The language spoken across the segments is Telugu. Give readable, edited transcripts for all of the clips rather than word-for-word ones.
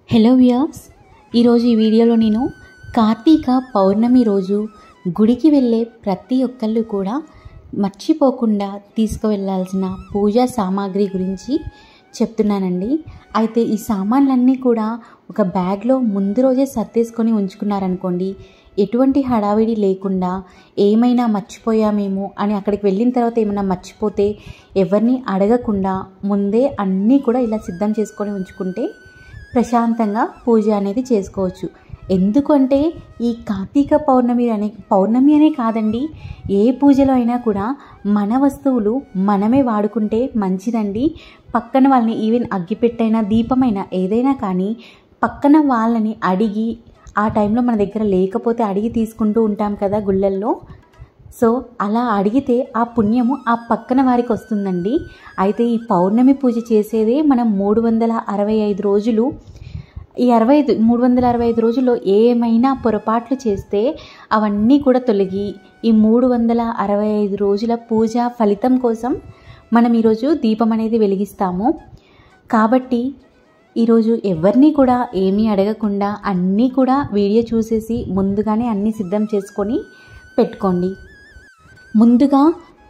హలో వ్యూయర్స్, ఈరోజు ఈ వీడియోలో నేను కార్తీక పౌర్ణమి రోజు గుడికి వెళ్ళే ప్రతి ఒక్కళ్ళు కూడా మర్చిపోకుండా తీసుకువెళ్ళాల్సిన పూజా సామాగ్రి గురించి చెప్తున్నానండి. అయితే ఈ సామాన్లన్నీ కూడా ఒక బ్యాగ్లో ముందు రోజే సర్దేసుకొని ఉంచుకున్నారనుకోండి, ఎటువంటి హడావిడి లేకుండా ఏమైనా మర్చిపోయామేమో అని అక్కడికి వెళ్ళిన తర్వాత ఏమైనా మర్చిపోతే ఎవరిని అడగకుండా ముందే అన్నీ కూడా ఇలా సిద్ధం చేసుకొని ఉంచుకుంటే ప్రశాంతంగా పూజ అనేది చేసుకోవచ్చు. ఎందుకంటే ఈ కార్తీక పౌర్ణమి అనే కాదండి, ఏ పూజలో అయినా కూడా మన వస్తువులు మనమే వాడుకుంటే మంచిదండి. పక్కన వాళ్ళని, ఈవెన్ అగ్గిపెట్టైనా దీపమైనా ఏదైనా కానీ పక్కన వాళ్ళని అడిగి, ఆ టైంలో మన దగ్గర లేకపోతే అడిగి తీసుకుంటూ ఉంటాం కదా గుళ్ళల్లో. సో అలా అడిగితే ఆ పుణ్యము ఆ పక్కన వారికి వస్తుందండి. అయితే ఈ పౌర్ణమి పూజ చేసేదే మనం 365 రోజులు. ఈ 365 రోజుల్లో ఏమైనా పొరపాట్లు చేస్తే అవన్నీ కూడా తొలగి ఈ 365 రోజుల పూజ ఫలితం కోసం మనం ఈరోజు దీపం అనేది వెలిగిస్తాము. కాబట్టి ఈరోజు ఎవరిని కూడా ఏమీ అడగకుండా అన్నీ కూడా వీడియో చూసేసి ముందుగానే అన్నీ సిద్ధం చేసుకొని పెట్టుకోండి. ముందుగా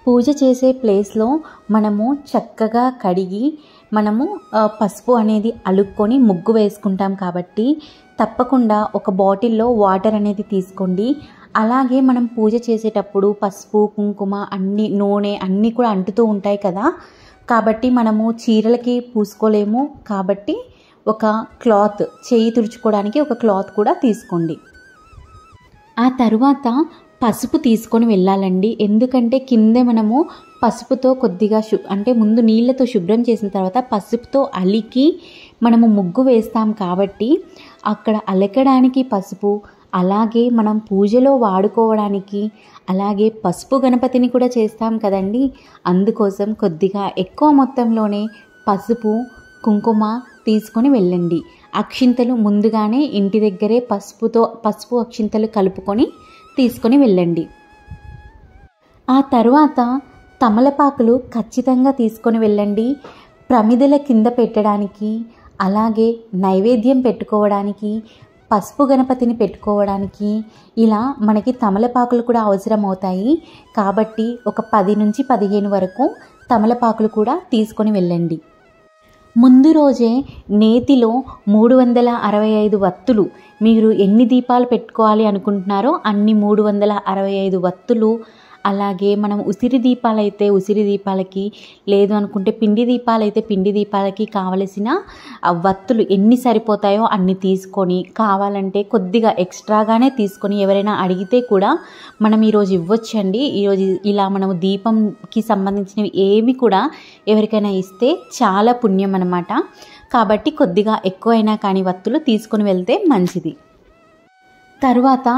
పూజ చేసే ప్లేస్లో మనము చక్కగా కడిగి మనము పసుపు అనేది అలుక్కొని ముగ్గు వేసుకుంటాం కాబట్టి తప్పకుండా ఒక బాటిల్లో వాటర్ అనేది తీసుకోండి. అలాగే మనం పూజ చేసేటప్పుడు పసుపు, కుంకుమ, నూనె అన్నీ కూడా అంటుతూ ఉంటాయి కదా. కాబట్టి మనము చీరలకి పూసుకోలేము కాబట్టి ఒక క్లాత్, చేయి తుడుచుకోవడానికి ఒక క్లాత్ కూడా తీసుకోండి. ఆ తర్వాత పసుపు తీసుకొని వెళ్ళాలండి. ఎందుకంటే కింద మనము పసుపుతో కొద్దిగా అంటే ముందు నీళ్ళతో శుభ్రం చేసిన తర్వాత పసుపుతో అలికి మనము ముగ్గు వేస్తాం కాబట్టి అక్కడ అలకడానికి పసుపు, అలాగే మనం పూజలో వాడుకోవడానికి, అలాగే పసుపు గణపతిని కూడా చేస్తాం కదండి. అందుకోసం కొద్దిగా ఎక్కువ మొత్తంలోనే పసుపు, కుంకుమ తీసుకొని వెళ్ళండి. అక్షింతలు ముందుగానే ఇంటి దగ్గరే పసుపు అక్షింతలు కలుపుకొని తీసుకొని వెళ్ళండి. ఆ తర్వాత తమలపాకులు ఖచ్చితంగా తీసుకొని వెళ్ళండి. ప్రమిదల కింద పెట్టడానికి, అలాగే నైవేద్యం పెట్టుకోవడానికి, పసుపు గణపతిని పెట్టుకోవడానికి ఇలా మనకి తమలపాకులు కూడా అవసరం అవుతాయి. కాబట్టి ఒక 10 నుంచి 15 వరకు తమలపాకులు కూడా తీసుకొని వెళ్ళండి. ముందు రోజే నేతిలో 365 వత్తులు, మీరు ఎన్ని దీపాలు పెట్టుకోవాలి అనుకుంటున్నారో అన్ని 365 వత్తులు, అలాగే మనం ఉసిరి దీపాలైతే ఉసిరి దీపాలకి, లేదు అనుకుంటే పిండి దీపాలైతే పిండి దీపాలకి కావలసిన వత్తులు ఎన్ని సరిపోతాయో అన్ని తీసుకొని, కావాలంటే కొద్దిగా ఎక్స్ట్రాగానే తీసుకొని ఎవరైనా అడిగితే కూడా మనం ఈరోజు ఇవ్వచ్చండి. ఈరోజు ఇలా మనము దీపంకి సంబంధించినవి ఏమి కూడా ఎవరికైనా ఇస్తే చాలా పుణ్యం అన్నమాట. కాబట్టి కొద్దిగా ఎక్కువైనా కానీ వత్తులు తీసుకొని వెళ్తే మంచిది. తర్వాత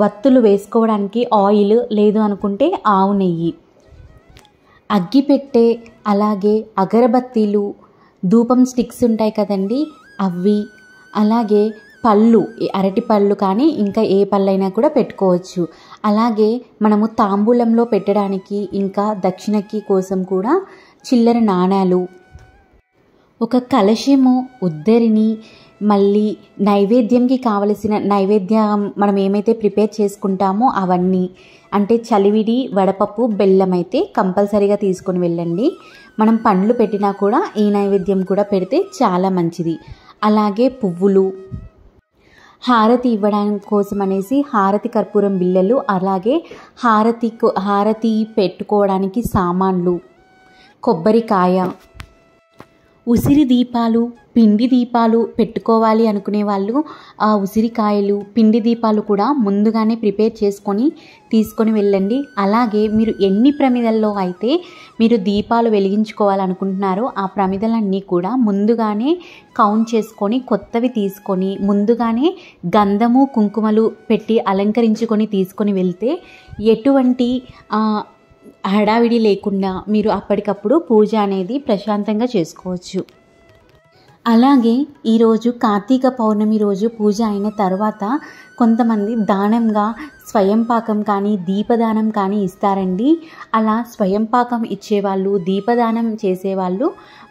వత్తులు వేసుకోవడానికి ఆయిల్, లేదు అనుకుంటే ఆవు నెయ్యి, అగ్గిపెట్టె, అలాగే అగరబత్తీలు, ధూపం స్టిక్స్ ఉంటాయి కదండి అవి, అలాగే పళ్ళు, అరటి పళ్ళు కానీ ఇంకా ఏ పళ్ళైనా కూడా పెట్టుకోవచ్చు. అలాగే మనము తాంబూలంలో పెట్టడానికి ఇంకా దక్షిణకి కోసం కూడా చిల్లర నాణాలు, ఒక కలశము, ఉద్దరిని, మళ్ళీ నైవేద్యంకి కావలసిన నైవేద్యం మనం ఏమైతే ప్రిపేర్ చేసుకుంటామో అవన్నీ, అంటే చలివిడి, వడపప్పు, బెల్లం అయితే కంపల్సరీగా తీసుకొని వెళ్ళండి. మనం పండ్లు పెట్టినా కూడా ఈ నైవేద్యం కూడా పెడితే చాలా మంచిది. అలాగే పువ్వులు, హారతి ఇవ్వడానికి కోసం అనేసి హారతి కర్పూరం బిళ్ళలు, అలాగే హారతి పెట్టుకోవడానికి సామాన్లు, కొబ్బరికాయ, ఉసిరి దీపాలు, పిండి దీపాలు పెట్టుకోవాలి అనుకునే వాళ్ళు ఆ ఉసిరికాయలు, పిండి దీపాలు కూడా ముందుగానే ప్రిపేర్ చేసుకొని తీసుకొని వెళ్ళండి. అలాగే మీరు ఎన్ని ప్రమిదల్లో అయితే మీరు దీపాలు వెలిగించుకోవాలనుకుంటున్నారో ఆ ప్రమిదలన్నీ కూడా ముందుగానే కౌంట్ చేసుకొని కొత్తవి తీసుకొని ముందుగానే గంధము, కుంకుమలు పెట్టి అలంకరించుకొని తీసుకొని వెళ్తే ఎటువంటి హడావిడి లేకుండా మీరు అప్పటికప్పుడు పూజ అనేది ప్రశాంతంగా చేసుకోవచ్చు. అలాగే ఈరోజు కార్తీక పౌర్ణమి రోజు పూజ అయిన తర్వాత కొంతమంది దానంగా స్వయం పాకం కానీ దీపదానం కానీ ఇస్తారండి. అలా స్వయం పాకం ఇచ్చేవాళ్ళు, దీపదానం చేసేవాళ్ళు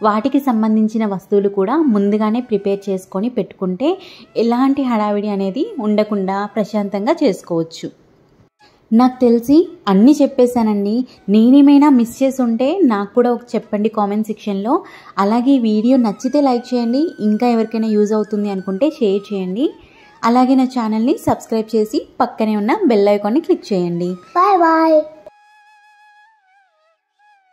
వాటికి సంబంధించిన వస్తువులు కూడా ముందుగానే ప్రిపేర్ చేసుకొని పెట్టుకుంటే ఎలాంటి హడావిడి అనేది ఉండకుండా ప్రశాంతంగా చేసుకోవచ్చు. నాకు తెలిసి అన్నీ చెప్పేశానండి. నేనేమైనా మిస్ చేసి ఉంటే నాకు కూడా చెప్పండి కామెంట్ సెక్షన్లో. అలాగే వీడియో నచ్చితే లైక్ చేయండి, ఇంకా ఎవరికైనా యూజ్ అవుతుంది అనుకుంటే షేర్ చేయండి. అలాగే నా ఛానల్ని సబ్స్క్రైబ్ చేసి పక్కనే ఉన్న బెల్ ఐకాన్ని క్లిక్ చేయండి. Bye bye.